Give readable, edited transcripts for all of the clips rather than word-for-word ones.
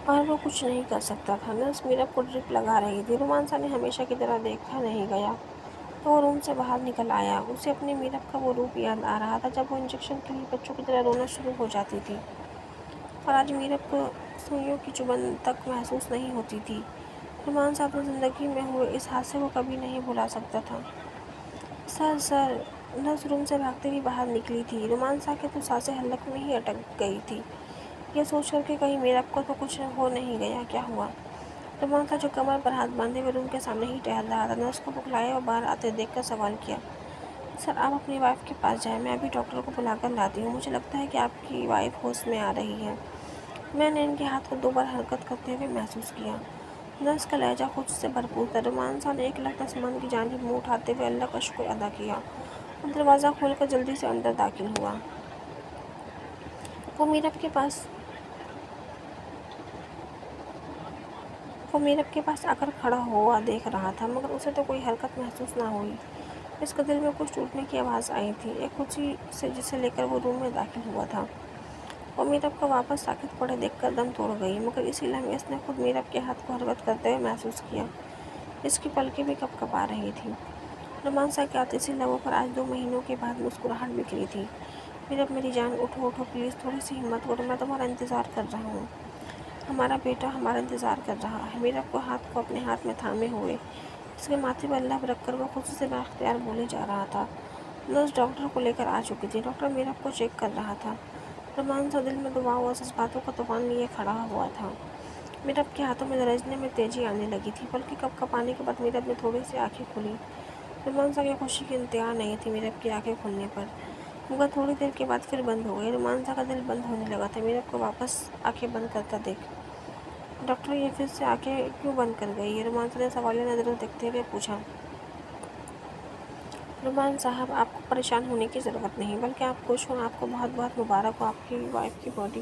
اور وہ کچھ نہیں کر سکتا تھا۔ نرس میرب کو ڈرپ لگا رہی تھی۔ رومانسا نے ہمیشہ کی طرح دیکھا نہیں گیا تو وہ روم سے باہر نکل آیا۔ اسے اپنی میرب کا وہ روپ یاد آ رہا تھا جب وہ انجیکشن کے لیے بچوں کی طرح رونا شروع ہو جاتی تھی، اور آج میرب کو سوئیوں کی چبھن تک محسوس نہیں ہوتی تھی۔ رومانسا اپنی زندگی میں ہوئے اس حادثے کو کبھی نہیں بھلا سکتا تھا۔ سر نرس روم سے بھاگتی ہوئی باہر نکلی تھی۔ رومانسا کے تو سانسیں حلق میں ہی اٹک گئی تھی، یہ سوچ کر کہ کہیں میرب کو تو کچھ ہو نہیں گیا۔ کیا ہوا؟ رومانسا جو کمر پر ہاتھ باندھے ہوئے روم کے سامنے ہی ٹہل رہا تھا، نرس کو بخلایا اور باہر آتے دیکھ کر سوال کیا، سر آپ اپنی وائف کے پاس جائیں، میں ابھی ڈاکٹر کو بلا کر لاتی ہوں۔ مجھے لگتا ہے کہ آپ کی وائف ہوش میں آ رہی ہے۔ میں نے ان کے ہاتھ کو 2 بار حرکت کرتے ہوئے محسوس کیا۔ نرس کا لہجہ خوشی سے بھرپور تھا۔ رومانسا نے ایک لخت آسمان کی جانب منہ اٹھاتے ہوئے اللہ کا شکر ادا کیا اور دروازہ کھول کر جلدی سے اندر داخل ہوا۔ وہ میرب کے پاس آ کر کھڑا ہوا دیکھ رہا تھا، مگر اسے تو کوئی حرکت محسوس نہ ہوئی۔ اس کے دل میں کچھ ٹوٹنے کی آواز آئی تھی، ایک خوشی سے جسے لے کر وہ روم میں داخل ہوا تھا۔ وہ میرب کو واپس ساکت پڑے دیکھ کر دم توڑ گئی، مگر اسی لمحے اس نے خود میرب کے ہاتھ کو حرکت کرتے ہوئے محسوس کیا۔ اس کی پلکیں بھی کپکپا رہی تھیں۔ رومانسا کے آتشی لبوں پر آج 2 مہینوں کے بعد مسکراہٹ بکھری تھی۔ میرب میری جان، اٹھو پلیز، تھوڑی سی ہمت کرو، میں تمہارا انتظار کر رہا ہوں۔ ہمارا بیٹا ہمارا انتظار کر رہا ہے۔ میرب کو ہاتھ کو اپنے ہاتھ میں تھامے ہوئے اس کے ماتھے پر اللہ رکھ کر وہ خوشی سے بااختیار بولے جا رہا تھا۔ نرس ڈاکٹر کو لے کر آ چکی تھی۔ ڈاکٹر میرب کو چیک کر رہا تھا۔ رومانسا دل میں دعاؤں اور جذباتوں کا طوفان لیے کھڑا ہوا تھا۔ میرب کے ہاتھوں میں درجنے میں تیزی آنے لگی تھی۔ پلکیں کپکپانے کے بعد میرب نے تھوڑی سی آنکھیں کھولیں۔ رومانسا کی خوشی کی انتہا نہیں تھی میرب کی آنکھیں کھلنے پر، مگر تھوڑی دیر کے بعد پھر بند ہو گئی۔ رومانسا کا دل بند ہونے لگا تھا میرب کو واپس آنکھیں بند کرتا دیکھ۔ ڈاکٹر یہ پھر سے آنکھیں کیوں بند کر گئی؟ رومانسا نے سوالیہ نظروں دیکھتے ہوئے پوچھا۔ رومان صاحب، آپ کو پریشان ہونے کی ضرورت نہیں، بلکہ آپ خوش ہوں۔ آپ کو بہت بہت مبارک ہو، آپ کی وائف کی باڈی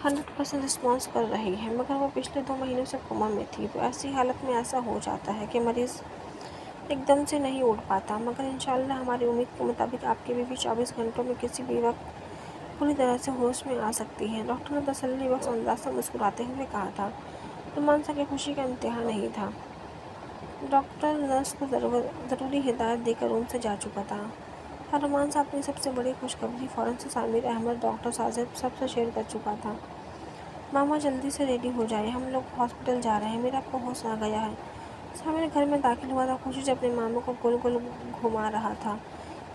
100% رسپانس کر رہی ہے، مگر وہ پچھلے 2 مہینوں سے کوما میں تھی، تو ایسی حالت میں ایسا ہو جاتا ہے کہ مریض ایک دم سے نہیں اٹھ پاتا، مگر انشاءاللہ ہماری امید کے مطابق آپ کی بیوی 24 گھنٹوں میں کسی بھی وقت پوری طرح سے ہوش میں آ سکتی ہے، ڈاکٹر نے تسلی بخش انداز سے مسکراتے ہوئے کہا تھا۔ رومانسا کی خوشی کا انتہا نہیں تھا۔ ڈاکٹر نرس کو ضروری ہدایت دے کر روم سے جا چکا تھا، اور رومانسا اپنی سب سے بڑی خوشخبری فوراً سے سامر احمد ڈاکٹر صاحب سب سے شیئر کر چکا تھا۔ ماما جلدی سے ریڈی ہو جائیں، ہم لوگ ہاسپٹل جا رہے ہیں، میرا آپ کو ہوش آ گیا ہے۔ سامر گھر میں داخل ہوا تھا، خوشی سے اپنے ماموں کو گول گول گھما رہا تھا۔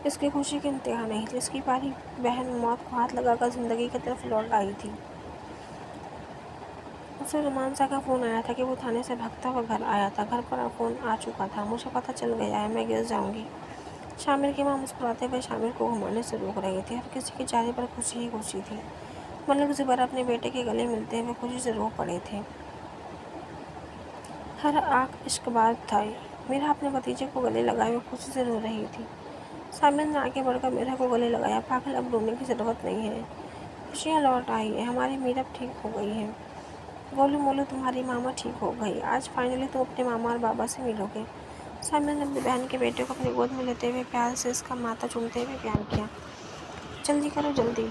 اس کی خوشی کی انتہا نہیں تھی۔ اس کی پیاری بہن موت کو ہاتھ لگا کر زندگی کی طرف لوٹ آئی تھی۔ اسے رومانسا کا فون آیا تھا کہ وہ تھانے سے بھاگتا ہوا گھر آیا تھا۔ گھر پر فون آ چکا تھا، مجھے پتہ چل گیا ہے، میں گر جاؤں گی۔ شامر کی ماں مسکراتے ہوئے شامر کو گھمانے سے روک رہی تھی۔ ہر کسی کے چہرے پر خوشی ہی خوشی تھی۔ ملک زبیر اپنے بیٹے کے گلے ملتے ہوئے خوشی سے رو پڑے تھے۔ ہر آنکھ اشک باز تھی۔ میرا اپنے بھتیجے کو گلے لگائے ہوئے خوشی سے رو رہی تھی۔ سامر نے آگے بڑھ کر میرا کو گلے لگایا، پاگل، اب رونے کی ضرورت نہیں ہے، خوشیاں لوٹ آئی ہیں، ہماری میرب ٹھیک ہو گئی ہے۔ گولو مولو، تمہاری ماما ٹھیک ہو گئی، آج فائنلی تم اپنے ماما اور بابا سے ملو گے۔ سامر نے اپنی بہن کے بیٹے کو اپنی گود میں لیتے ہوئے پیار سے اس کا ماتھا چومتے ہوئے پیار کیا۔ جلدی کرو جلدی۔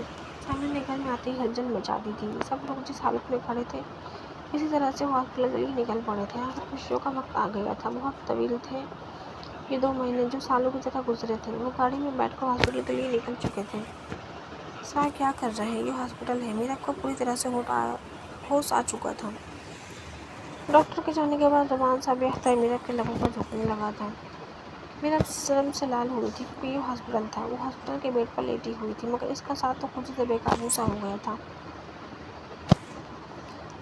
سامر نے گھر میں آتے ہی ہلچل مچا دی تھی۔ سب لوگ جس حالت میں کھڑے تھے کسی طرح سے وہ ہاسپٹل کے لیے نکل پڑے تھے۔ آخر خوشیوں کا وقت آ گیا تھا۔ بہت طویل تھے یہ 2 مہینے جو سالوں کی طرح گزرے تھے۔ وہ گاڑی میں بیٹھ کر ہاسپٹل کے لیے نکل چکے تھے۔ سر کیا کر رہے ہیں، یہ ہاسپٹل ہے۔ میرب کو پوری طرح سے ہوش آ چکا تھا۔ ڈاکٹر کے جانے کے بعد رومانسا بے اختیار میرب کے لبوں پر جھکنے لگا تھا۔ میرب شرم سے لال ہو رہی تھی کیونکہ یہ ہاسپٹل تھا، وہ ہاسپٹل کے بیڈ پر لیٹی ہوئی تھی، مگر اس کا ساتھ تو خوشی سے بے قابو سا ہو گیا تھا۔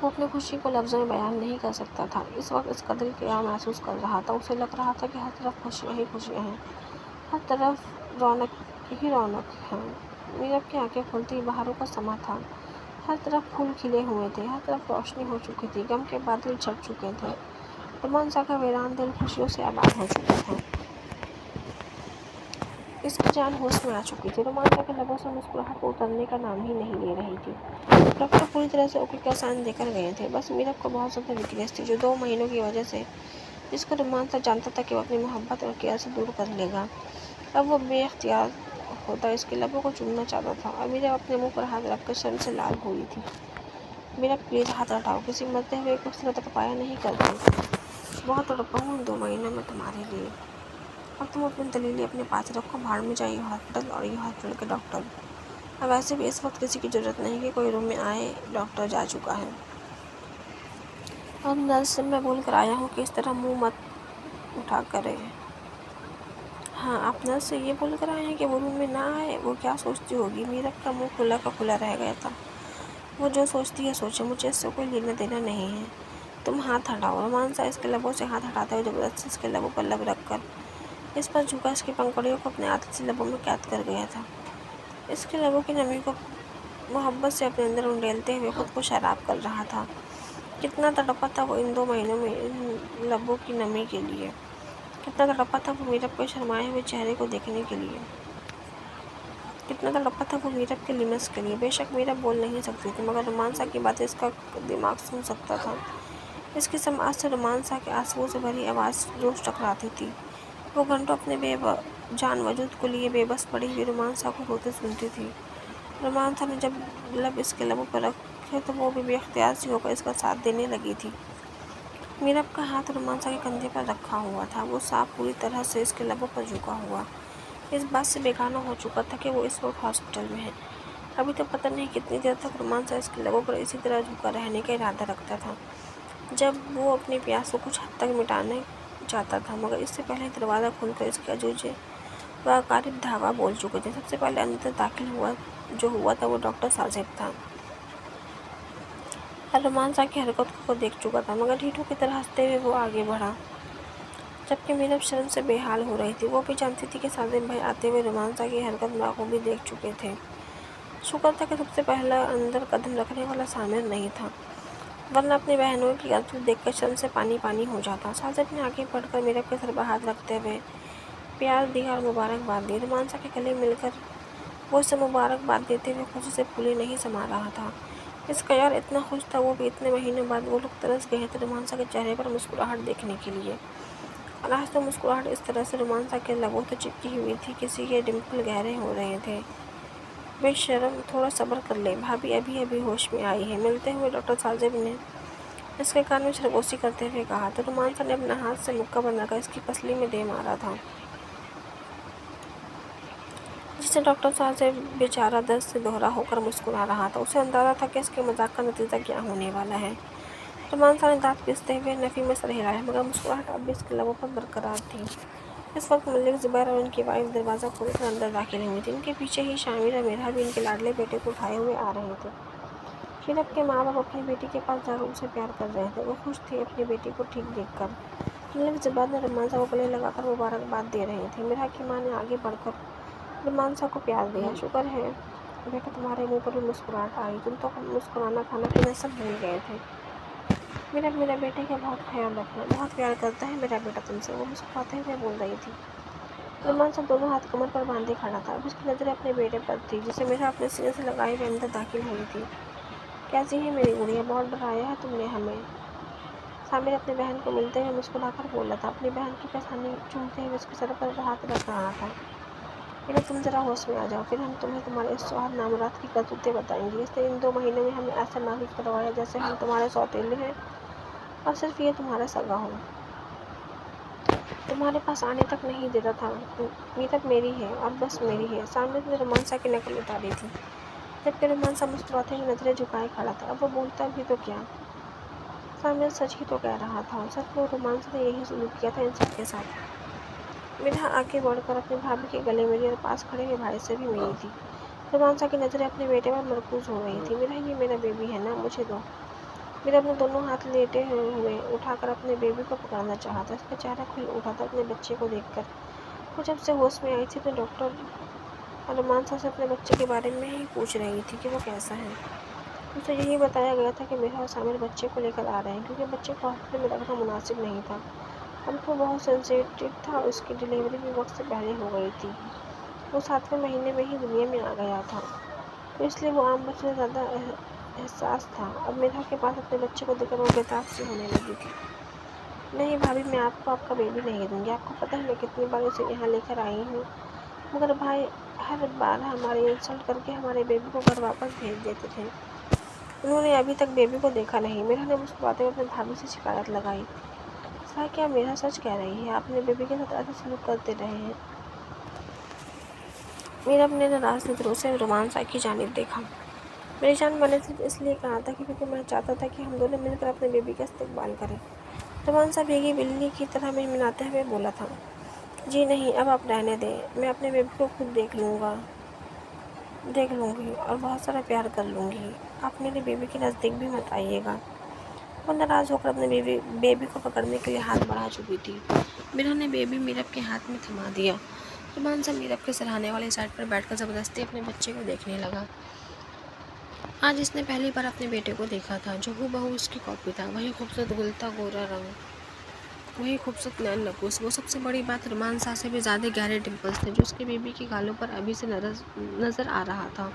وہ اپنی خوشی کو لفظوں میں بیان نہیں کر سکتا تھا۔ اس وقت اس کا دل کیا محسوس کر رہا تھا۔ اسے لگ رہا تھا کہ ہر طرف خوشیاں ہی خوشیاں ہیں، ہر طرف رونق ہی رونق ہے۔ میرب کی آنکھیں کھلتی ہی بہاروں کا سماں تھا۔ ہر طرف پھول کھلے ہوئے تھے، ہر طرف روشنی ہو چکی تھی، غم کے بادل چھٹ چکے تھے۔ رومانسا کا ویران دل خوشیوں سے آباد ہو چکا تھا۔ اس کی جان ہوش میں آ چکی تھی۔ رومانسا کے لبوں سے مسکراہٹ اترنے کا نام ہی نہیں لے رہی تھی۔ ڈاکٹر پوری طرح سے اوکے کا سائن دے کر گئے تھے۔ بس میرب کو بہت زیادہ ویکنیس تھی، جو 2 مہینوں کی وجہ سے، جس کو رومانسا جانتا تھا کہ وہ اپنی محبت اور کیئر سے دور کر لے گا۔ اب وہ بے اختیار ہوتا اس کے لبوں کو چومنا چاہتا تھا، اور میرب اپنے منہ پر ہاتھ رکھ کر شرم سے لال ہوئی تھی۔ मेरा प्लीज़ हाथ हटाओ, किसी मरते हुए को इस तरह तड़पाया नहीं करते। बहुत तड़पा हूँ 2 महीनों में तुम्हारे लिए। अब तुम अपनी दलीलें अपने पास रखो, भाड़ में जाइए हॉस्पिटल और ये हॉस्पिटल के डॉक्टर। अब वैसे भी इस वक्त किसी की ज़रूरत नहीं कि कोई रूम में आए, डॉक्टर जा चुका है। अब नर्स से मैं बोल कर आया हूँ कि इस तरह मुँह मत उठा करे। हाँ, आप नर्स से ये बोल कर आए हैं कि वो रूम में ना आए। वो क्या सोचती होगी? मीरब का मुँह खुला का खुला रह गया था। वो जो सोचती है सोचे, मुझे इससे कोई लेना देना नहीं है। तुम हाथ हटाओ। रोमांसा इसके लबों से हाथ हटाते हुए जबरदस्ती इसके लबों पर लब रखकर इस पर झुका इसकी पंखुड़ियों को अपने हाथ से लबों में कैद कर गया था। इसके लबों की नमी को मोहब्बत से अपने अंदर उंडेलते हुए खुद को शराब कर रहा था। कितना तड़पा था वो इन 2 महीनों में इन लबों की नमी के लिए। कितना तड़पा था वो मीरब के शर्माए हुए चेहरे को देखने के लिए। कितना तड़पा था वो मीरब के लिमस के लिए। बेशक मीरब बोल नहीं सकती थी, मगर रोमांसा की बातें इसका दिमाग सुन सकता था। इसकी समाज से रोमांसा के आंसुओं से भरी आवाज़ रोज टकराती थी। वो घंटों अपने बेजान वजूद को लिए बेबस पड़ी हुई रोमांसा को रोते सुनती थी। रोमांसा ने जब लब इसके लबों पर रखे तो वो भी बेख्तियार सी होकर इसका साथ देने लगी थी। मीरब का हाथ रोमांसा के कंधे पर रखा हुआ था। वो सांप पूरी तरह से इसके लबों पर झुका हुआ इस बात से बेगाना हो चुका था कि वो इस वक्त हॉस्पिटल में है। अभी तो पता नहीं कितनी देर तक रोमांसा इसके लबों पर इसी तरह झुका रहने का इरादा रखता था। जब वो अपनी प्यास को कुछ हद तक मिटाने चाहता था, मगर इससे पहले दरवाज़ा खुलकर इसके अजूजे व अकारिब धावा बोल चुके थे। सबसे पहले अंदर दाखिल हुआ था वो डॉक्टर साजिब था। रोमांसा की हरकतों को देख चुका था, मगर ढीठू की तरह हंसते हुए वो आगे बढ़ा, जबकि मीरब शर्म से बेहाल हो रही थी। वो भी जानती थी कि साजिब भाई आते हुए रोमांसा की हरकत बखूबी देख चुके थे। शुक्र था कि सबसे पहला अंदर कदम रखने वाला सामिर नहीं था, वरना अपनी बहनों की करतूत देखकर शर्म से पानी पानी हो जाता। साजिब ने आगे बढ़कर मीरब के सर पर हाथ रखते हुए प्यार दिया और मुबारकबाद दी। रोमांसा के गले मिलकर वो इसे मुबारकबाद देते हुए खुशी से फूले नहीं समा रहा था। इसका यार इतना खुश था वो भी। इतने महीनों बाद वो लोग तरस गए थे रोमांसा के चेहरे पर मुस्कुराहट देखने के लिए। और आज तो मुस्कुराहट इस तरह से रोमांसा के लबों से चिपकी हुई थी, किसी के डिम्पल गहरे हो रहे थे। बेशर्म, थोड़ा सब्र कर ले, भाभी अभी अभी होश में आई है। मिलते हुए डॉक्टर साजिब ने इसके कान में सरगोशी करते हुए कहा तो रोमांसा ने अपने हाथ से मुक्का बनाकर इसकी पसली में दे मारा था, जिससे डॉक्टर साजिब बेचारा दर्द से दोहरा होकर मुस्कुरा रहा था। उसे अंदाजा था कि इसके मजाक का नतीजा क्या होने वाला है। रोमांसा ने दांत पीसते हुए नफ़ी में सर हिलाया, मगर मुस्कुराहट अब भी इसके लबों पर बरकरार थी। इस वक्त मलिक ज़ुबैर और उनकी वाइफ दरवाज़ा खोलकर अंदर दाखिल हुई थी। इनके पीछे ही शामिर और मेरहा भी इनके लाडले बेटे को उठाए हुए आ रहे थे। शीरब के माँ बाप अपनी बेटी के पास जाकर उसे प्यार कर रहे थे। वो खुश थी अपनी बेटी को ठीक देखकर। मलिक ज़ुबैर ने रोमांसा को गले लगाकर मुबारकबाद दे रहे थे। मेरहा की माँ ने आगे बढ़कर रोमांसा को प्यार दिया। शुक्र है बेटा तुम्हारे मुँह पर भी मुस्कुराहट आई, तुम तो मुस्कुराना खाना पीना सब भूल गए थे। मेरा बेटे का बहुत ख्याल रखना, बहुत प्यार करता है मेरा बेटा तुमसे, वो मुस्कुराते हुए बोल रही थी। रोमांसा दोनों हाथ कमर पर बांधे खड़ा था। अब उसकी नज़रें अपने बेटे पर थी, जिसे मेरा अपने सीने से लगाए हुए अंदर दाखिल हुई थी। कैसी है मेरी गुड़िया, बहुत डराया है तुमने हमें। सामिर अपनी बहन को मिलते हुए मुस्कुराकर बोला था। अपनी बहन की पेशानी चूमते हुए उसके सर पर हाथ रख रहा था। बेटा तुम जरा होश में आ जाओ, फिर हम तुम्हें तुम्हारे इस स्वाद नामरात की करतूतें बताएंगे। इसने इन 2 महीनों में हमें ऐसा महसूस करवाया जैसे हम तुम्हारे सौतेले हैं और सिर्फ ये तुम्हारा सगा हो। तुम्हारे पास आने तक नहीं देता था। मीरब मेरी है और बस मेरी है। सामिर ने रोमांसा की नकल उतारी थी, जबकि रोमांसा मुस्कुराते हुए नजरें झुकाए खड़ा था। अब वो बोलता भी तो क्या, सामिर सच ही तो कह रहा था। सच में रोमांसा ने यही सुलूक किया था इन सबके साथ। मेरा आगे बढ़कर अपनी भाभी के गले मिली और पास खड़े हुए भाई से भी मिली थी। रोमांसा की नज़रें अपने बेटे पर मरकूज हो रही थी। मेरा ये मेरा बेबी है ना, मुझे दो। मेरा अपने दोनों हाथ लेटे हुए उठाकर अपने बेबी को पकड़ना चाहा था। उसका चेहरा खुल उठा था अपने बच्चे को देखकर। वो जब से होश में आई थी तो डॉक्टर रोमांसा से अपने बच्चे के बारे में ही पूछ रही थी कि वो कैसा है। उसे यही बताया गया था कि मेरा और सामिर बच्चे को लेकर आ रहे हैं, क्योंकि बच्चे को हॉस्पिटल में रखना मुनासिब नहीं था। अब वो बहुत सेंसिटिव था और उसकी डिलीवरी भी वक्त से पहले हो गई थी। वो 7वें महीने में ही दुनिया में आ गया था, तो इसलिए वो आम बच्चे से ज़्यादा एहसास था। अब मेधा के पास अपने बच्चे को देखकर वो बेताब सी होने लगी थी। नहीं भाभी, मैं आपको आपका बेबी नहीं दूंगी। आपको पता है मैं कितनी बार उसे यहाँ लेकर आई हूँ, मगर भाई हर बार हमारी इंसल्ट करके हमारे बेबी को घर वापस भेज देते थे। उन्होंने अभी तक बेबी को देखा नहीं। मीरा ने मुस्कुराते हुए अपने भाभी से शिकायत लगाई। क्या मीरा सच कह रही है? आपने बेबी के साथ ऐसा सलूक करते रहे हैं? मीरा अपने नाराज नजरों से रोमांसा की जानिब देखा। मेरी जान, मैंने सिर्फ इसलिए कहा था कि क्योंकि मैं चाहता था कि हम दोनों मिलकर अपने बेबी का इस्तेकबाल करें। रोमांसा भीगी बिल्ली की तरह मिनमिनाते हुए बोला था। जी नहीं, अब आप रहने दें। मैं अपने बेबी को खुद देख लूँगी और बहुत सारा प्यार कर लूँगी। आप मेरे बेबी के नज़दीक भी मत आइएगा। वो नाराज़ होकर अपने बेबी को पकड़ने के लिए हाथ बढ़ा चुकी थी। मीरा ने बेबी मीरब के हाथ में थमा दिया। रोमांसा मीरब के सराहने वाली साइड पर बैठकर ज़बरदस्ती अपने बच्चे को देखने लगा। आज इसने पहली बार अपने बेटे को देखा था, जो हूबहू उसकी कॉपी था। वही खूबसूरत गुलता गोरा रंग, वही खूबसूरत नैन नकुस। वो सबसे बड़ी बात, रोमांसा से भी ज़्यादा गहरे डिम्पल्स थे जो उसके बेबी की गालों पर अभी से नज़र आ रहा था।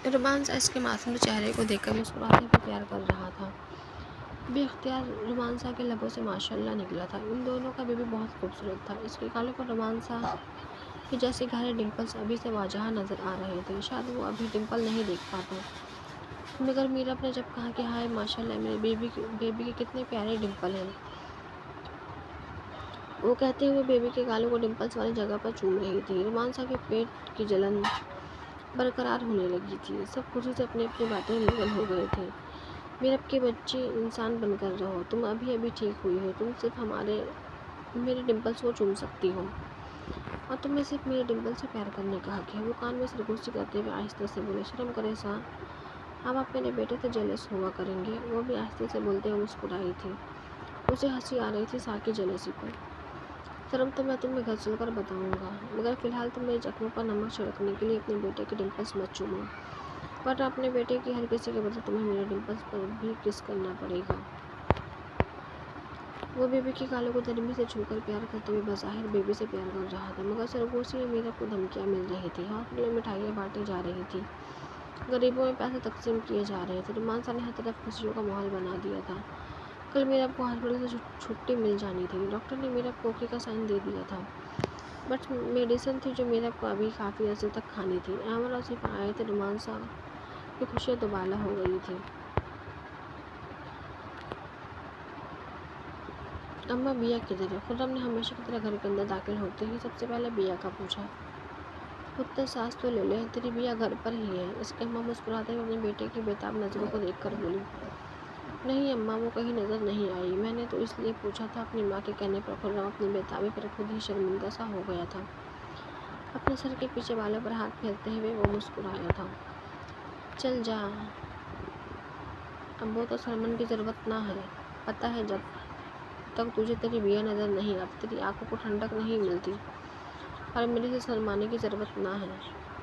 रोमांसा इसके मासूम चेहरे को देखकर मुस्कुराते हुए प्यार कर रहा था। बेख्तियार रोमांसा के लबों से माशाल्लाह निकला था। इन दोनों का बेबी बहुत खूबसूरत था। इसके गालों पर रोमांसा के जैसे गहरे डिम्पल्स अभी से वाजह नज़र आ रहे थे। शायद वो अभी डिम्पल नहीं देख पाता, मगर मीरब ने जब कहा कि हाय माशाल्लाह, मेरे बेबी के कितने प्यारे डिम्पल हैं, वो कहते हुए बेबी के गालों को डिम्पल्स वाली जगह पर चूम रही थी। रोमांसा के पेट की जलन बरकरार होने लगी थी। सब खुशी से अपनी अपनी बातों में मगन हो गए थे। मीरब के बच्चे, इंसान बनकर रहो। तुम अभी अभी ठीक हुई हो। तुम सिर्फ मेरे डिम्पल्स को चूम सकती हो और तुम्हें सिर्फ मेरे डिम्पल से प्यार करने का हक है। वो कान में सरगोशी करते हुए आहिस्ते से बोले, शर्म करे सा, अब आप मेरे बेटे से जेलस हुआ करेंगे। वो भी आहिस्ते से बोलते हुए मुस्कुराई थी। उसे हंसी आ रही थी सा की जेलसी पर। शर्म तो मैं तुम्हें घर चलकर बताऊंगा, मगर फिलहाल तुम मेरे जख्मों पर नमक छिड़कने के लिए अपने बेटे के डिम्पल्स मत चूमो, वरना अपने बेटे की हर किसी के बदले तुम्हें मेरे डिम्पल्स पर भी किस करना पड़ेगा। वो बेबी के गालों को नरमी से छूकर प्यार करते हुए बज़ाहिर बेबी से प्यार कर रहा था, मगर सरगोशी में मीरा को धमकियाँ मिल रही थी। हॉस्पिटल में मिठाइयाँ बांटी जा रही थी, गरीबों में पैसे तकसीम किए जा रहे थे। रोमांसा ने हर तरफ खुशियों का माहौल बना दिया था। कल मीरा को हॉस्पिटल से छुट्टी मिल जानी थी। डॉक्टर ने मीरा को ओके का साइन दे दिया था, बट मेडिसिन थी जो मीरा को अभी काफ़ी अर्से तक खानी थी। अहमद और सिफा आए थे। रोमांसा की खुशियाँ दुबाला हो गई थी। अम्मा, बिया किधर है? खुर्रम ने हमेशा की तरह घर के अंदर दाखिल होते ही सबसे पहले बिया का पूछा। पुत्र, सांस तो ले ले, तेरी बिया घर पर ही है। इसके अम्मा मुस्कुराते हुए अपने बेटे की बेताब नज़रों को देखकर बोली। नहीं अम्मा, वो कहीं नज़र नहीं आई। मैंने तो इसलिए पूछा था। अपनी माँ के कहने पर खुर्रम अपनी बेताबी पर खुद ही शर्मिंदा सा हो गया था। अपने सर के पीछे बालों पर हाथ फेरते हुए वो मुस्कुराया था। चल जा, अब वो तो सरमन की ज़रूरत ना है। पता है, जब तक तुझे तेरी बिया नज़र नहीं आती, तेरी आंखों को ठंडक नहीं मिलती, और मेरे से शर्माने की ज़रूरत ना है।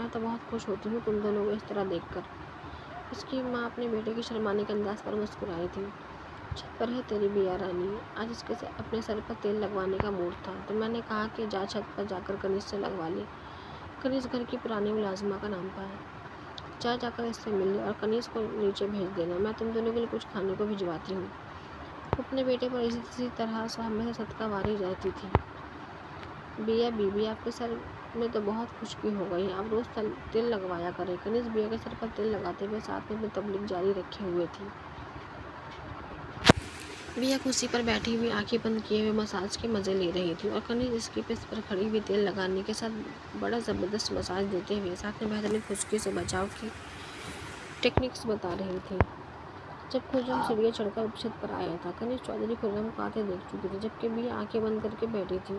मैं तो बहुत खुश होती हूँ तुम दोनों को इस तरह देखकर। इसकी माँ अपने बेटे के शर्माने के अंदाज पर मुस्कुराई थी। छत पर है तेरी बिया रानी। आज इसके अपने सर पर तेल लगवाने का मूड था, तो मैंने कहा कि जा छत पर जाकर कनीज से लगवा ले। कनीज घर की पुरानी मुलाजिमा का नाम था। जाकर इससे मिल ले और कनीज को नीचे भेज देना। मैं तुम दोनों के लिए कुछ खाने को भिजवाती हूँ। अपने बेटे पर इसी तरह से हमेशा सदका वारी रहती थी। बिया बीबी, आपके सर में तो बहुत खुशकी हो गई। आप रोज़ तेल लगवाया करें। कनीज बिया के सर पर तेल लगाते हुए साथ में अपनी तबलीग जारी रखे हुए थी। बिया कुर्सी पर बैठी हुई आंखें बंद किए हुए मसाज के मज़े ले रही थी और कनीज इसकी पिस पर खड़ी हुई तेल लगाने के साथ बड़ा ज़बरदस्त मसाज देते हुए साथ में बेहतरीन खुशकी से बचाव की टेक्निक्स बता रही थी। जब खुर्रम सीढ़ियाँ चढ़कर छत पर आया था, कनीज चौधरी खुर्रम को आते देख चुकी थी, जबकि बिया आंखें बंद करके बैठी थी,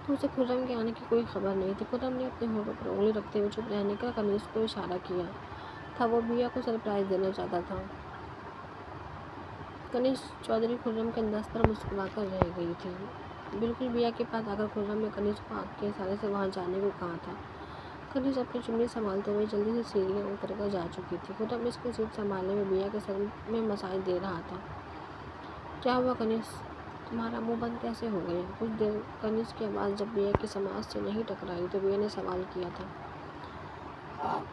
तो उसे खुर्रम के आने की कोई खबर नहीं थी। खुर्रम ने अपने होठों पर उंगली रखते हुए चुप रहने का कनीज को इशारा किया था। वो बिया को सरप्राइज देना चाहता था। कनीज चौधरी खुर्रम के अंदाज पर मुस्कुरा कर रह गई थी। बिल्कुल बिया के पास आकर खुर्रम ने कनीज को आँख के इशारे से वहाँ जाने को कहा था। कनीज अपनी चुन्नी संभालते हुए जल्दी से सीढ़ियाँ उतर कर जा चुकी थी। खुर्रम इसकी सीट संभालने में बिया के सर में मसाज दे रहा था। क्या हुआ कनीज, तुम्हारा मुंह बंद कैसे हो गया? कुछ देर कनीज की आवाज़ जब बिया की समाज से नहीं टकराई तो बिया ने सवाल किया था।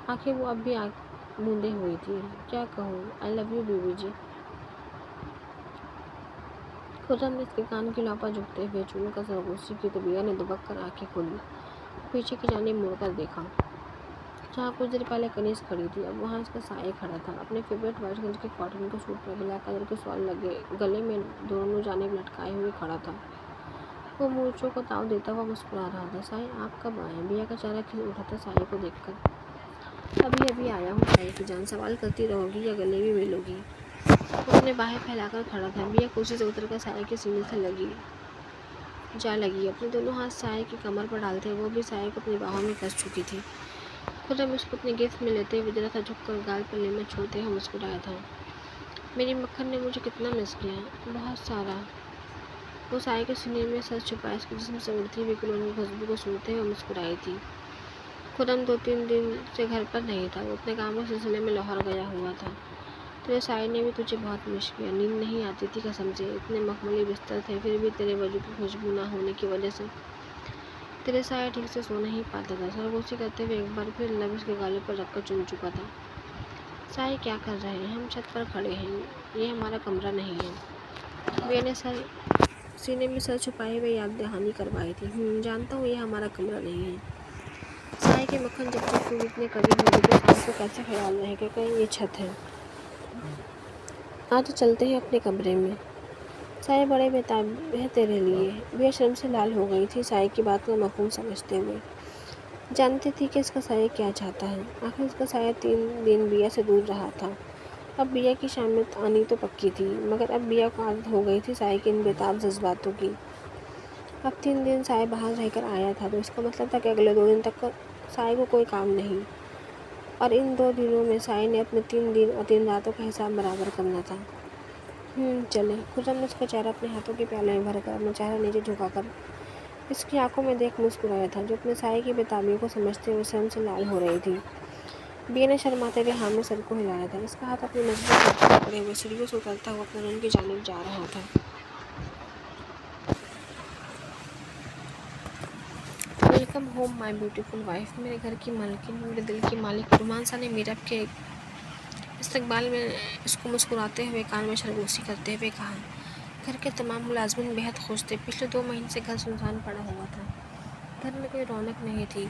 आखिर वो अब भी मूंदे हुई थी। क्या कहूँ, आई लव यू बीबी जी। खुर्रम ने इसके कान की लौपा झुकते हुए चूम कर सरगोशी की तो बिया ने दुबक कर आंखें खोली, पीछे की जानिब मुड़कर देखा। जहाँ कुछ देर पहले कनीज खड़ी थी, अब वहाँ उसका साया खड़ा था, अपने फेवरेट वाइट कलर के कॉटन के सूट पर ब्लैक कलर के शॉल लगे गले में दोनों जानिब लटकाए हुए खड़ा था। वो मूर्छों को ताव देता हुआ मुस्कुरा रहा था। साई, आप कब आए? बिया का चेहरा खिल उठा था साई को देखकर। अभी अभी आया हूँ साई की जान, सवाल करती रहोगी या गले में मिलोगी? वो अपने बाहें फैलाकर खड़ा था। बिया कुर्सी से उतरकर साई के सीने से लगी। अपने दोनों हाथ साई की कमर पर डालते वो भी साई को अपनी बाहों में कस चुकी थी। खुर्रम उसको अपने गिफ्ट में लेते हुए जरा सा झुककर गाल पर लेमन छोड़ते हुए मुस्कुराया था। मेरी मक्खन ने मुझे कितना मिस किया, बहुत सारा। वो साई के सीने में सर छुपाए उसके जिस्म से उड़ती हुई गुलों की खुशबू को सूंघते हुए मुस्कुराई थी। खुर्रम 2-3 दिन से घर पर नहीं था, वो अपने काम के सिलसिले में लाहौर गया हुआ था। तेरे साई ने भी तुझे बहुत मिस किया, नींद नहीं आती थी कसम से, इतने मखमली बिस्तर थे, फिर भी तेरे वजूद की खुशबू ना होने की वजह से तेरे साया ठीक से सो नहीं पाता था। सरगोशी करते हुए एक बार फिर लब उसके गालों पर रखकर चुन चुका था। साई, क्या कर रहे हैं? हम छत पर खड़े हैं, ये हमारा कमरा नहीं है। वे ने सीने में सर छुपाए हुए याद दहानी करवाई थी। जानता हूँ ये हमारा कमरा नहीं है। साई के मक्खन जब तक तू इतने करीब होगी तो साई को कैसे ख्याल रहेगा कहीं ये छत है। आज तो चलते हैं अपने कमरे में। साई, बड़े बेताब है तेरे लिए। वे शर्म से लाल हो गई थी साई की बात का मफहूम समझते हुए। जानती थी कि इसका साया क्या चाहता है। आखिर इसका साया 3 दिन बिया से दूर रहा था। अब बिया की शाम आनी तो पक्की थी, मगर अब बिया को आदत हो गई थी साया के इन बेताब जज्बातों की। अब 3 दिन साया बाहर रहकर आया था तो इसका मतलब था कि अगले 2 दिन तक साया को कोई काम नहीं, और इन 2 दिनों में साया ने अपने 3 दिन और 3 रातों का हिसाब बराबर करना था। चले। खुर्रम ने उसका चेहरा अपने हाथों के प्याले में भरकर अपना चेहरा नीचे झुकाकर इसकी आंखों में देख मुस्कुराया था, जो अपने साये की बेताबियों को समझते हुए शर्म से लाल हो रही थी। बिया ने शर्माते हुए हाँ में सर को हिलाया था। इसका हाथ अपनी मजबूत हथेली पकड़े हुए सीढ़ियों से उतरता हुआ अपने रूम की जानिब जा रहा था। Welcome home my beautiful wife. मेरे घर की मालकिन, मेरे दिल की मालिक। रोमांसा ने मीरब के इस्तकबाल में इसको मुस्कुराते हुए कान में सरगोशी करते हुए कहा। घर के तमाम मुलाजमिन बेहद खुश थे। पिछले 2 महीने से घर सुनसान पड़ा हुआ था। घर में कोई रौनक नहीं थी।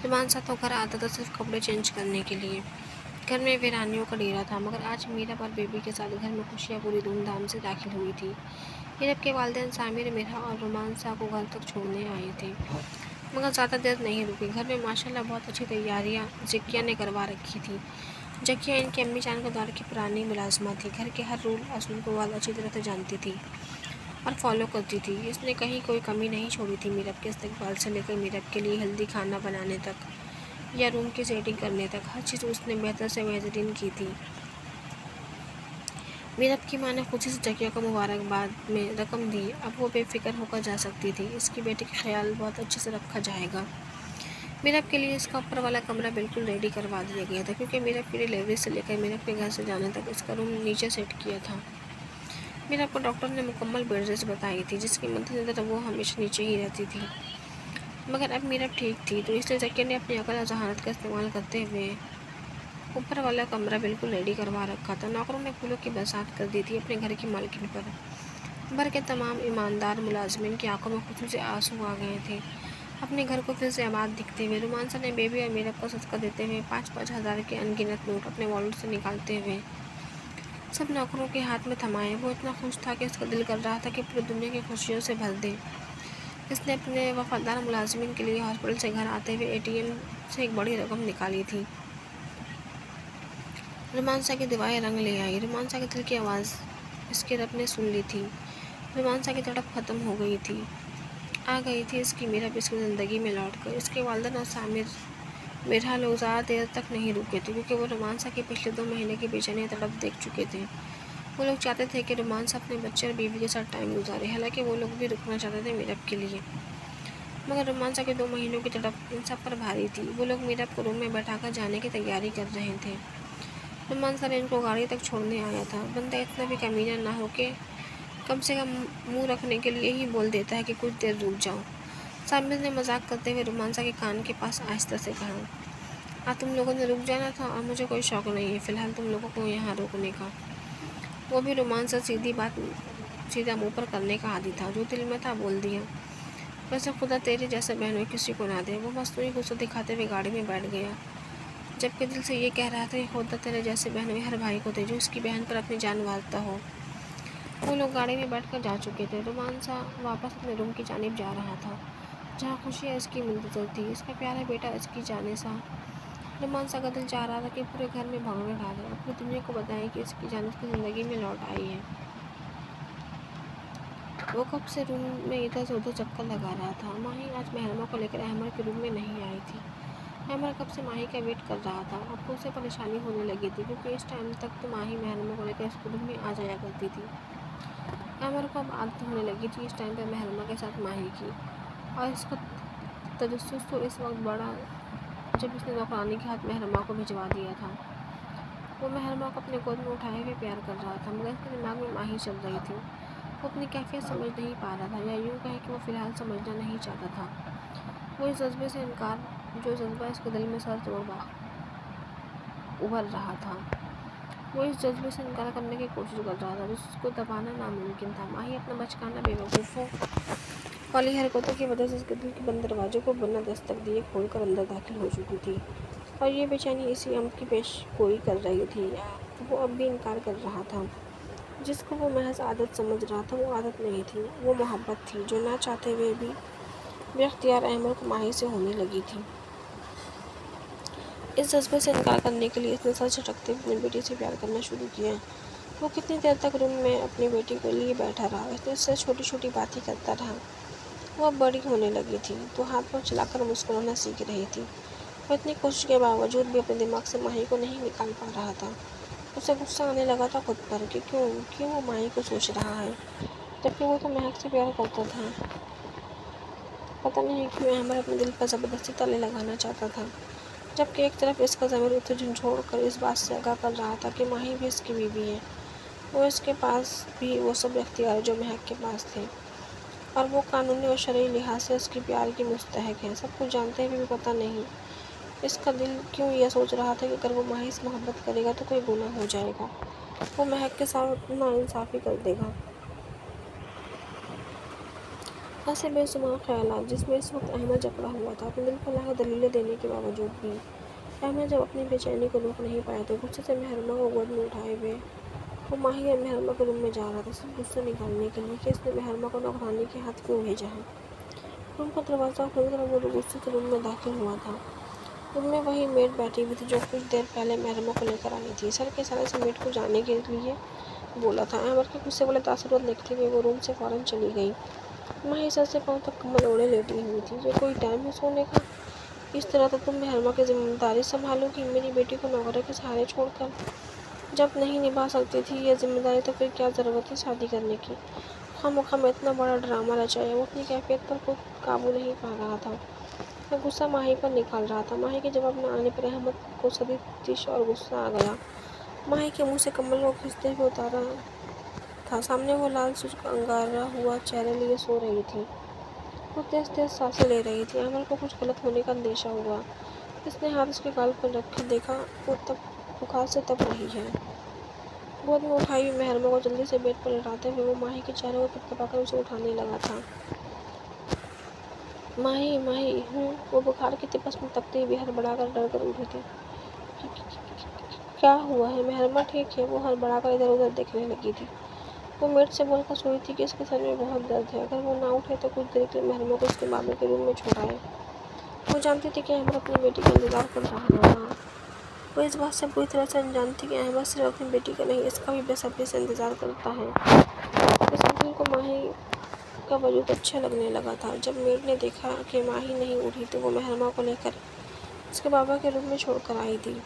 रोमांसा तो घर आता था सिर्फ कपड़े चेंज करने के लिए। घर में वीरानियों का डेरा था, मगर आज मीरा और बेबी के साथ घर में खुशियाँ पूरी धूमधाम से दाखिल हुई थी। मीरब के वालिदैन सामिर, मिरा और रोमांसा को घर तक छोड़ने आए थे, मगर ज़्यादा देर नहीं रुके। घर में माशाल्लाह बहुत अच्छी तैयारियाँ ज़किया ने करवा रखी थी। ज़किया इनकी अम्मी जान के दौर की पुरानी मुलाजमा थी। घर के हर रूल असूल को वाल अच्छी तरह से जानती थी और फॉलो करती थी। इसने कहीं कोई कमी नहीं छोड़ी थी। मीरब के इस्तकबाल से लेकर मीरब के लिए हेल्दी खाना बनाने तक या रूम की सेटिंग करने तक हर चीज़ उसने बेहतर से बेहतरीन की थी। मीरब की माँ ने खुशी से ज़किया को मुबारकबाद में रकम दी। अब वो बेफिक्र होकर जा सकती थी। इसकी बेटी का ख्याल बहुत अच्छे से रखा जाएगा। मीरब के लिए इसका ऊपर वाला कमरा बिल्कुल रेडी करवा दिया गया था, क्योंकि मीरब की डिलीवरी से लेकर मीरब के घर से जाने तक इसका रूम नीचे सेट किया था। मीरब को डॉक्टर ने मुकम्मल बेड रेस्ट बताई थी, जिसकी मद्देनज़र वो हमेशा नीचे ही रहती थी। मगर अब मीरब ठीक थी, तो इसलिए ज़किया ने अपनी अकल और जहानत का इस्तेमाल करते हुए ऊपर वाला कमरा बिल्कुल रेडी करवा रखा था। नौकरों ने फूलों की बरसात कर दी थी अपने घर की मालकिन पर। घर के तमाम ईमानदार मुलाजमिन की आंखों में खुशी से आंसू आ गए थे अपने घर को फिर से आबाद दिखते हुए। रोमांसा ने बेबी और मीरब को सदका देते हुए 5-5 हज़ार के अनगिनत नोट अपने वॉलेट से निकालते हुए सब नौकरों के हाथ में थमाए। वो इतना खुश था कि इसका दिल कर रहा था कि पूरी दुनिया की खुशियों से भर दे। इसने अपने वफादार मुलाजमिन के लिए हॉस्पिटल से घर आते हुए ATM से एक बड़ी रकम निकाली थी। रोमांसा की दुआएं रंग ले आई। रोमांसा के दिल की आवाज़ इसके रब ने सुन ली थी। रोमांसा की तड़प ख़त्म हो गई थी। आ गई थी इसकी मीरब इसकी ज़िंदगी में लौटकर। इसके वालिदैन और सामिर मेरा लोग ज़्यादा देर तक नहीं रुके थे, क्योंकि वो रोमांसा के पिछले 2 महीने की बेचैनी तड़प देख चुके थे। वो लोग चाहते थे कि रोमांसा अपने बच्चे और बीवी के साथ टाइम गुजारे। हालांकि वो लोग भी रुकना चाहते थे मीरब के लिए, मगर रोमांसा के 2 महीनों की तड़प इन सब पर भारी थी। वो लोग मीरब को रूम में बैठाकर जाने की तैयारी कर रहे थे। रोमांसा ने इनको गाड़ी तक छोड़ने आया था। बंदा इतना भी कमीना ना हो कि कम से कम मुंह रखने के लिए ही बोल देता है कि कुछ देर रुक जाओ। सामिर ने मजाक करते हुए रोमांसा के कान के पास आहिस्ता से कहा, तुम लोगों ने रुक जाना था और मुझे कोई शौक नहीं है फ़िलहाल तुम लोगों को यहाँ रोकने का। वो भी रोमांसा सीधी बात सीधा मुंह पर करने का आदी था। जो दिल में था बोल दिया। वैसे खुदा तेरी जैसे बहनों किसी को ना दे। वो मस्तूरी गुस्सा दिखाते हुए गाड़ी में बैठ गया। जबकि दिल से ये कह रहा था कि खुदा तेरे जैसे बहन में हर भाई को दे जो उसकी बहन पर अपनी जान वारता हो। वो लोग गाड़ी में बैठकर जा चुके थे। रोमांसा वापस अपने रूम की जानिब जा रहा था, जहाँ खुशियाँ इसकी मुंतजर थी, इसका प्यारा बेटा इसकी जाने सा। रोमांसा का दिल चाह रहा था कि पूरे घर में भगदड़ डाले और पूरी दुनिया को बताए कि इसकी जान की ज़िंदगी में लौट आई है। वो कब से रूम में इधर से उधर चक्कर लगा रहा था। माही आज महरमा को लेकर अहमद के रूम में नहीं आई थी। अहमद कब से माही का वेट कर रहा था। अब तो उसे परेशानी होने लगी थी, क्योंकि इस टाइम तक तो माही महरमा को लेकर इसके रूम में आ जाया करती थी। अहमद को अब आदत होने लगी थी इस टाइम पर महरमा के साथ माही की, और इसका तजस्सुस तो इस वक्त बड़ा जब इसने नौकरानी के हाथ महरमा को भिजवा दिया था। वो महरमा को अपने गोद में उठाए हुए प्यार कर रहा था, मगर इसके दिमाग में माही चल रही थी। वो अपनी कैफियत समझ नहीं पा रहा था, या यूँ कहे कि वो फ़िलहाल समझना नहीं चाहता था। वो इस जज्बे से इनकार, जो जज्बा इसके दिल में सर तोड़ उभर रहा था, वो इस जज्बे से इनकार करने की कोशिश कर रहा था, जिसको दबाना नामुमकिन था। माही अपना बचकाना बेवकूफ़ों वाली हरकतों की वजह से इसके दिल के बंद दरवाजे को बिना दस्तक दिए खोलकर अंदर दाखिल हो चुकी थी, और ये बेचैनी इसी अम्र की पेश गोई कर रही थी। वो अब भी इनकार कर रहा था। जिसको वो महज आदत समझ रहा था, वो आदत नहीं थी, वो मोहब्बत थी, जो ना चाहते हुए भी बेख्तियार अहमद को माही से होने लगी थी। इस जज्बे से इनकार करने के लिए इसने सर झटकते हुए अपनी बेटी से प्यार करना शुरू किया। वो कितनी देर तक रूम में अपनी बेटी को लिए बैठा रहा। इसने उससे छोटी छोटी बातें करता रहा। वो अब बड़ी होने लगी थी, तो हाथ पर चलाकर मुस्कुराना सीख रही थी। वो इतनी कोशिश के बावजूद भी अपने दिमाग से माही को नहीं निकाल पा रहा था। उसे गुस्सा आने लगा था खुद पर कि क्यों वो माही को सोच रहा है, जबकि वो तो महक से प्यार करता था। पता नहीं क्यों अहमद अपने दिल पर ज़बरदस्ती ताले लगाना चाहता था, जबकि एक तरफ इसका ज़मीर उसे झंझोड़ कर इस बात से आगाह कर रहा था कि माही भी इसकी बीवी है। वो इसके पास भी वो सब इख्तियार जो महक के पास थे, और वो कानूनी और शरई लिहाज से उसकी प्यार की मुस्तहक है। सब कुछ जानते हुए भी पता नहीं इसका दिल क्यों यह सोच रहा था कि अगर वो माही से मोहब्बत करेगा तो कोई गुनाह हो जाएगा, वो महक के साथ नाइंसाफ़ी कर देगा। ऐसे बेशुमार ख्यालात जिसमें इस वक्त अहमद जकड़ा हुआ था, अपने दिल को लाख दलीलें देने के बावजूद भी। अहमद जब अपनी बेचैनी को रोक नहीं पाया तो गुस्से से महरमा को गोद में उठाए हुए वो माही और महरमा के रूम में जा रहा था, सिर्फ गुस्सा निकालने के लिए कि इसने महरमा को नौकरानी के हाथ क्यों भेजा है। रूम का दरवाज़ा खोलकर वो गुस्से से रूम में दाखिल हुआ था। रूम में वही मेड बैठी हुई थी जो कुछ देर पहले महरमा को लेकर आई थी। सर के इशारे से मेड को जाने के लिए बोला था। अहमद के गुस्से वाले तासुरात देखते हुए वो रूम से फ़ौरन चली गई। माही सर से पाँव तक कम्बल ओढ़े लेटी हुई थी। ये कोई टाइम है सोने का? इस तरह तो तुम महरमा की जिम्मेदारी संभालोगी, मेरी बेटी को नौकरों के सहारे छोड़कर? जब नहीं निभा सकती थी ये जिम्मेदारी तो फिर क्या ज़रूरत है शादी करने की? खामखा में इतना बड़ा ड्रामा रचाया। वो अपनी कैफियत पर खुद काबू नहीं पा रहा था। मैं गुस्सा माही पर निकाल रहा था। माही के जवाब न आने पर अहमद को शदीद तिश और गुस्सा आ गया। माही के मुँह से कम्बल को खींचते हुए उतारा था। सामने वो लाल शुष्क अंगारा हुआ चेहरे लिए सो रही थी। वो तेज तेज सांसें ले रही थी। अमर को कुछ गलत होने का अंदेशा हुआ। इसने हाथ उसके गाल पर रखकर देखा, वो तब बुखार से तप रही है। गोद में उठाई हुई महरमा को जल्दी से बेड पर लेटाते हुए वो माही के चेहरे को थपथपाकर उसे उठाने लगा था। माही माही हूँ। वो बुखार की तिपस में तपते हुए हड़बड़ाकर डर कर उठी थी। क्या हुआ है? महरमा ठीक है? वो हड़बड़ाकर इधर उधर देखने लगी थी। वो मेड से बोलकर सोई थी कि इसके सर में बहुत दर्द है, अगर वो ना उठे तो कुछ देर के लिए महरमा को उसके बाबू के रूम में छोड़ाए। वो जानती थी कि अहमद अपनी बेटी का इंतजार कर रहा होगा। वो इस बात से पूरी तरह से अनजान थी कि अहमद सिर्फ अपनी बेटी का नहीं, इसका भी बेसब्री से इंतजार करता है। इस वकील को माही का वजूद अच्छा लगने लगा था। जब मेड ने देखा कि माही नहीं उठी तो वो महरमा को लेकर उसके बाबा के रूम में छोड़कर आई थी।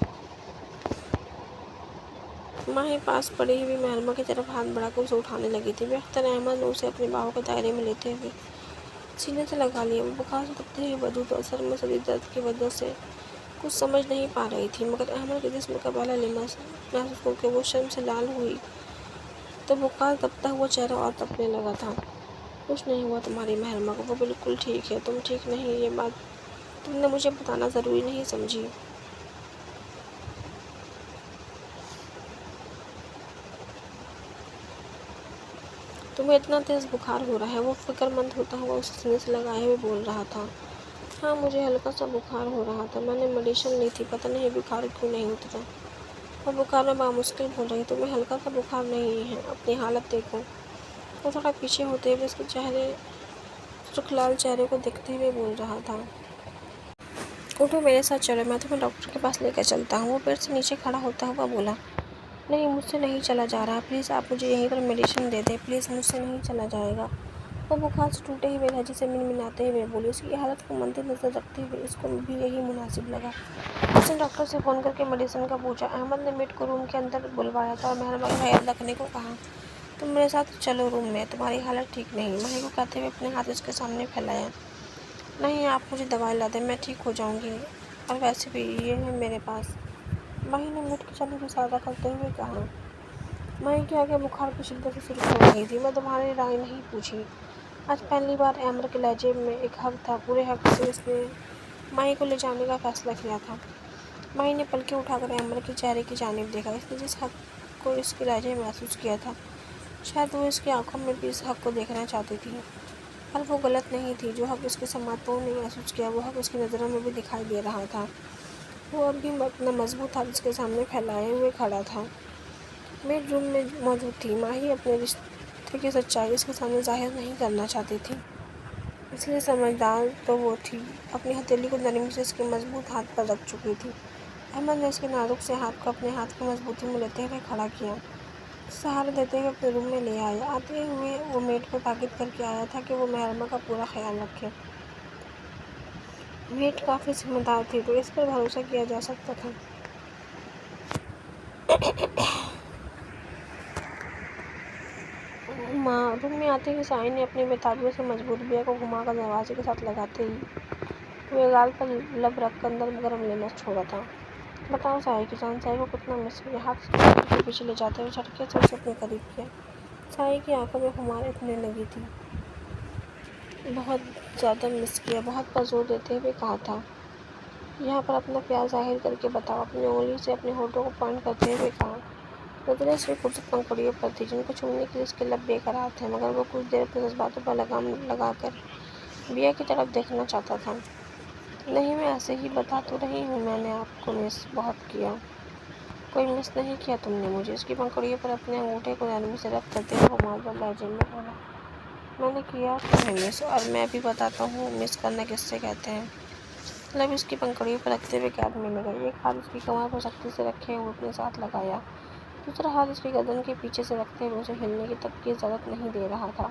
माही पास पड़ी हुई महरमा की तरफ हाथ बढ़ाकर उसे उठाने लगी थी। बेख्तर अहमद ने उसे अपने बाहों के दायरे में लेते हुए सीने से लगा लिया। वो बुखार से तपते हुए वजूद और सर में शदीद दर्द की वजह से कुछ समझ नहीं पा रही थी, मगर अहमद के जिस्म का पहला लिमस महसूस करके वो शर्म से लाल हुई तो बुखार तपता हुआ चेहरा और तपने लगा था। कुछ नहीं हुआ तुम्हारी महरमा को, वो बिल्कुल ठीक है। तुम ठीक नहीं, ये बात तुमने मुझे बताना ज़रूरी नहीं समझी। तुम्हें इतना तेज़ बुखार हो रहा है? वो फिक्रमंद होता हुआ उसे सीने से लगाए हुए बोल रहा था। हाँ, मुझे हल्का सा बुखार हो रहा था। मैंने मेडिसिन ली थी, पता नहीं बुखार क्यों नहीं उतरा। और बुखार में बामुश्किल बोल रही, तुम्हें हल्का सा बुखार नहीं है, अपनी हालत देखो। वो थोड़ा पीछे होते हुए उसके सुखलाल चेहरे को देखते हुए बोल रहा था। उठो, मेरे साथ चलो, मैं तुम्हें डॉक्टर के पास लेकर चलता हूँ। वो पेड़ से नीचे खड़ा होता हुआ बोला। नहीं, मुझसे नहीं चला जा रहा, प्लीज़ आप मुझे यहीं पर मेडिसिन दे दें, प्लीज़ मुझसे नहीं चला जाएगा। वो बुखार से टूटे हुए लहजे से मिनमिनाते हुए बोली। उसकी हालत को मद्देनजर रखते हुए इसको भी यही मुनासिब लगा। उसने डॉक्टर से फ़ोन करके मेडिसिन का पूछा। अहमद ने मेड को रूम के अंदर बुलवाया था और मेहरबान का ख्याल रखने को कहा। तुम मेरे साथ चलो रूम में, तुम्हारी हालत ठीक नहीं, माही को कहते हुए अपने हाथ उसके सामने फैलाया। नहीं, आप मुझे दवाई ला दें, मैं ठीक हो जाऊंगी, और वैसे भी ये है मेरे पास, माही ने मेड की जानिब इशारा करते हुए कहा। माही के आगे बुखार की शिद्दत से शुरू हो गई थी। मैं तुम्हारी राय नहीं पूछी। आज पहली बार अमर के लहजे में एक हक था। पूरे हक से उसने माही को ले जाने का फैसला किया था। माही ने पलकें उठाकर अमर के चेहरे की जानिब देखा। इसने जिस हक को इसके लहजे में महसूस किया था, शायद वो इसकी आंखों में भी इस हक को देखना चाहती थी। पर वो गलत नहीं थी। जो हक उसके समातों ने महसूस किया, वो हक उसकी नज़रों में भी दिखाई दे रहा था। वो अब भी अपना मजबूत हाथ उसके सामने फैलाए हुए खड़ा था। मेड रूम में मौजूद थी। माही अपने रिश्ते की सच्चाई उसके सामने जाहिर नहीं करना चाहती थी, इसलिए समझदार तो वो थी। अपनी हथेली को नरमी से उसके मजबूत हाथ पर रख चुकी थी। अहमद ने उसके नाजुक से हाथ को अपने हाथ की मजबूती में लेते हुए खड़ा किया, सहारा देते हुए अपने रूम में ले आया। आते हुए वो मेड को ताकीद करके आया था कि वो महरमा का पूरा ख्याल रखे। मेड काफ़ी जिम्मेदार थी, तो इस पर भरोसा किया जा सकता था। रूम में आते ही साई ने अपनी बेताबियों से मजबूत बिया को घुमाकर दरवाजे के साथ लगाते ही हुए गाल पर लब रख कर अंदर गर्म लेना छोड़ा था। बताओ साई की जान, साई को कितना मिस किया। हाथ के पीछे ले जाते हुए झटके से उसे अपने करीब किया। साई की आंखों में खुमार उठने लगी थी। बहुत ज़्यादा मिस किया, बहुत पर जोर देते हुए कहा था। यहाँ पर अपना प्यार जाहिर करके बताओ। अपनी उंगली से अपने होठों को पॉइंट करते हुए कहा। नजरें सिर्फ खूबसूरत पंखुड़ियों पर थी, जिनको छूने के लिए उसके लब बेकरार थे, मगर वो कुछ देर अपने जज्बातों पर लगाम लगाकर बिया की तरफ देखना चाहता था। नहीं, मैं ऐसे ही बता तो रही हूँ, मैंने आपको मिस बहुत किया। कोई मिस नहीं किया तुमने मुझे। उसकी पंखुड़ियों पर अपने अंगूठे को नरमी से रख करते हुए घुमावदार लहजे में बोला। मैंने किया तुम्हें मिस, और मैं भी बताता हूँ मिस करना किससे कहते हैं। लब उसकी पंखुड़ियों पर रखते हुए कैद में लगा। एक हाथ उसकी कमर पर सख्ती से रखे हुए अपने साथ लगाया, दूसरा हाथ उसकी गर्दन के पीछे से रखते हुए उसे हिलने की तक की इजाज़त नहीं दे रहा था।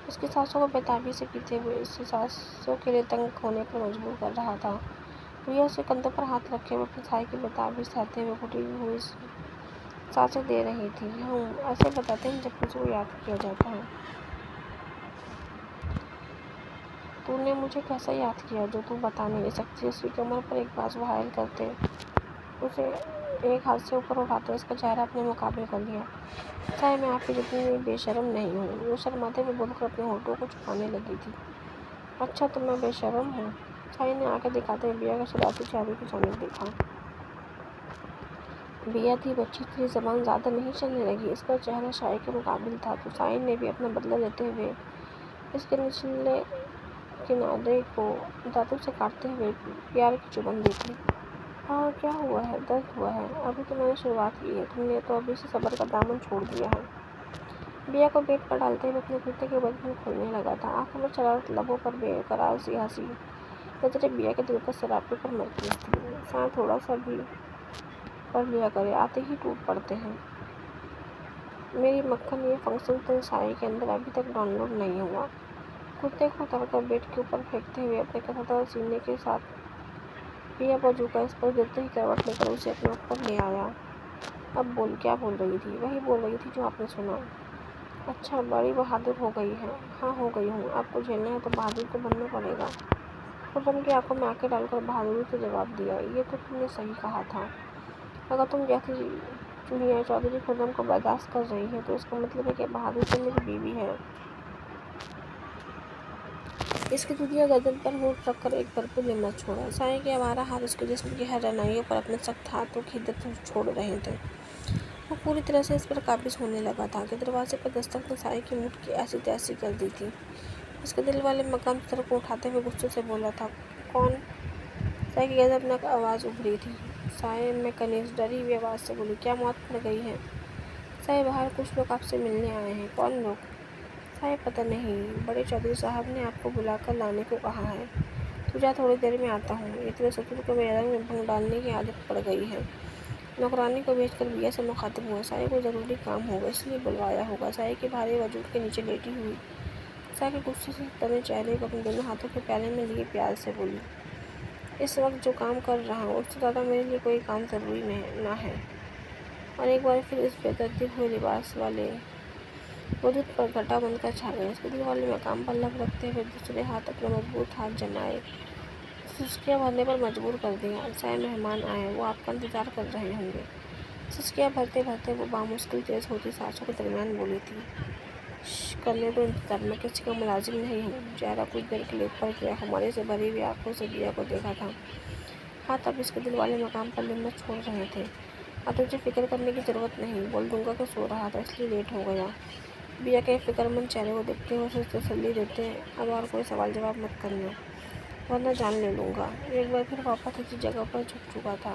उसकी सांसों को बेताबी से पीते हुए उससे सांसों के लिए तंग होने पर मजबूर कर रहा था। रिया उसके कंधों पर हाथ रखे हुए अपनी थाई की बेताबी सहते हुए घुटी हुई सांसें दे रही थी। ऐसे बताते हैं जब किसी को याद किया जाता है। तूने मुझे कैसा याद किया जो तू बता नहीं सकती। उसकी कमर पर एक बाजू हायल करते उसे एक हाथ से ऊपर उठाते उसका चेहरा अपने मुकाबले कर लिया। चाहे मैं आपकी जितनी बेशर्म नहीं हूँ। वो शर्माते हुए बोलकर अपने होठों को छुपाने लगी थी। अच्छा, तो मैं बेशर्म हूँ। साई ने आंखें दिखाते हुए बिया के शरारती चेहरे की जानिब देखा। बिया थी, बच्ची थी, ज़बान ज़्यादा नहीं चलने लगी। इसका चेहरा शाही के मुकाबिल था, तो साई ने भी अपना बदला लेते हुए इसके निचले किनारे को दांतों से काटते हुए प्यार की चुभन दी थी। हाँ, क्या हुआ है? दर्द हुआ है? अभी तो मैंने शुरुआत की है, तुमने तो अभी से सब्र का दामन छोड़ दिया है। बिया को बेड पर डालते हुए अपने कुर्ते के बटन खोलने लगा था। आंखों में शरारत, लबों पर बेकरार सी हंसी। नजरें बिया के दिलकश सरापे पर मरकूज थी। सांस थोड़ा सा भी पढ़ लिया करे, आते ही टूट पड़ते हैं। मेरी मक्खन, ये फंक्शन तो साई के अंदर अभी तक डाउनलोड नहीं हुआ। कुत्ते को उतारकर बेड के ऊपर फेंकते हुए अपने कसादार सीने के साथ बिया पर झुका, इस पर गिरते ही करवट लेकर उसे अपने ऊपर ले आया। अब बोल, क्या बोल रही थी? वही बोल रही थी जो आपने सुना। अच्छा, बड़ी बहादुर हो गई है। हाँ, हो गई हूँ। आपको झेलना है तो बहादुर तो बनना पड़ेगा। खुर्रम की आंखों में आंखें डालकर बहादुरी से जवाब दिया। ये तो तुमने सही कहा था। अगर तुम जैसी चुनिया चौधरी खुर्रम को बर्दाश्त कर रही है, तो इसका मतलब है कि बहादुर तो मेरी बीवी है। इसकी दुनिया गर्दन पर होठ रखकर एक पल को लेना छोड़ा। साई के आवारा हाथ उसके जिस्म की हर रनाइयों पर अपने सख्त हाथों की हिद्दत छोड़ रहे थे। वो पूरी तरह से इस पर काबिज होने लगा था कि दरवाजे पर दस्तक ने साई की मुट्ठी ऐसी तैसी कर दी थी। उसके दिल वाले मकाम सर को उठाते हुए गुस्से से बोला था। कौन? साय की गजबनाक आवाज़ उभरी थी। साय में कनीज डरी हुई आवाज़ से बोली, क्या मौत न गई है? साय बाहर कुछ लोग आपसे मिलने आए हैं। कौन लोग? साय पता नहीं, बड़े चौधरी साहब ने आपको बुलाकर लाने को कहा है। तू जा, थोड़ी देर में आता हूँ। इतने शत्रु को मेरे रंग में भंग डालने की आदत पड़ गई है। नौकरानी को भेजकर बिया से मुखातिब हुआ। साय को ज़रूरी काम होगा इसलिए बुलवाया होगा। साय के भारी वजूद के नीचे लेटी हुई साय के गुस्से से तने चेहरे को अपने दोनों हाथों के प्याले में लिए प्यार से बोली, इस वक्त जो काम कर रहा हूँ उससे ज़्यादा मेरे लिए कोई काम ज़रूरी ना है। और एक बार फिर इस बेतरतीब हुए लिबास वाले वजूद पर घटा बनकर छा गए। उसके दिल वाले मकाम पर लब रखते हुए दूसरे हाथ अपना मजबूत हाथ जमाए सिसकियाँ भरने पर मजबूर कर दिया। साय मेहमान आए, वो आपका इंतज़ार कर रहे होंगे। सिसकियाँ भरते भरते वो बामुश्किल तेज़ होती सांसों के दरमियान बोली थी, करने दो इंतजार, मैं किसी का मुलाजिम नहीं हूँ। चेहरा कुछ देर के लिए ऊपर किया, खुमारी से भरी हुई आंखों से बिया को देखा था। हाथ अब इसके दिल वाले मकाम पर लिम्मत छोड़ रहे थे। अब तुझे फिक्र करने की ज़रूरत नहीं, बोल दूंगा कि सो रहा था इसलिए लेट हो गया। बिया के फिक्रमंद चेहरे को देखते हुए उसे तसल्ली देते, अब और कोई सवाल जवाब मत करना वरना जान ले लूँगा। एक बार फिर वापस उसी जगह पर झुक चुका था।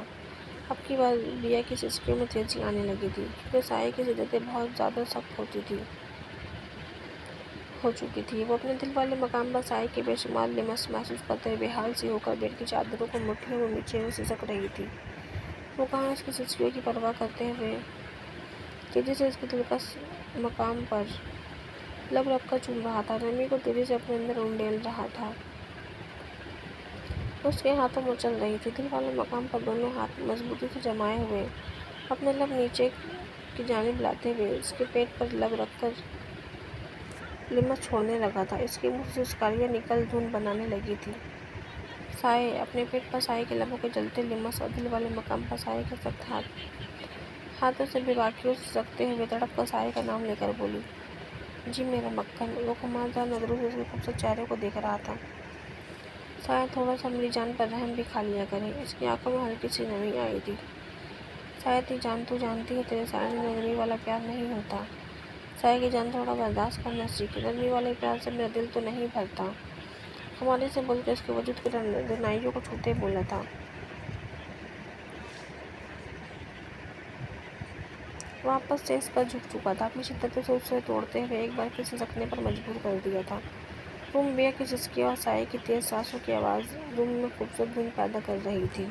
अब की बार बिया की सिसकियों में तेजी आने लगी थी, क्योंकि साय की शिद्दतें बहुत ज़्यादा सख्त हो चुकी थी। वो अपने दिल वाले मकाम पर साय के बेशुमार लिमस महसूस करते हुए बेहाल सी होकर बेड की चादरों को मुट्ठियों में नीचे हुए सिसक रही थी। वो कहाँ इसकी सिसकियों की परवाह करते हुए तेजी से इसके दिल का मकाम पर लब रखकर चूम रहा था, नमी को तेजी से अपने अंदर उंडेल रहा था। उसके हाथों मचल रही थी। दिल वाले मकाम पर दोनों हाथ मजबूती से जमाए हुए अपने लब नीचे की जानिब लाते हुए इसके पेट पर लब रखकर लिमस छोड़ने लगा था। इसके मुंह से सिसकारियाँ निकल धुन बनाने लगी थी। साय अपने पेट पर साय के लबों के जलते लिमस और दिल वाले मकाम पर साय के सख्त हाथों से बेबाकियों से सिसकते हुए तड़प कर साय का नाम लेकर बोली, जी मेरा मक्खन। वो घुमावदार नजरों से उसके खूबसूरत चेहरे को देख रहा था। शायद थोड़ा सा मेरी जान पर रहम भी खा लिया करे। इसकी आंखों में हल्की सी नमी आई थी। शायद ये जान तू जानती है तेरे सामने नरमी वाला प्यार नहीं होता। साय की जान थोड़ा बर्दाश्त करना सीखी। नरमी वाले प्यार से मेरा दिल तो नहीं भरता, हमारे से बोलकर इसके वजूद की रनाइयों को छूते बोला था। वापस से इस पर झुक चुका था। अपनी शिद्दत से उसे तोड़ते हुए एक बार फिर सिसकने पर मजबूर कर दिया था। रूम बिया की सिसकियाँ और साय की तेज सांसों की आवाज़ रूम में खूबसूरत धुन पैदा कर रही थी।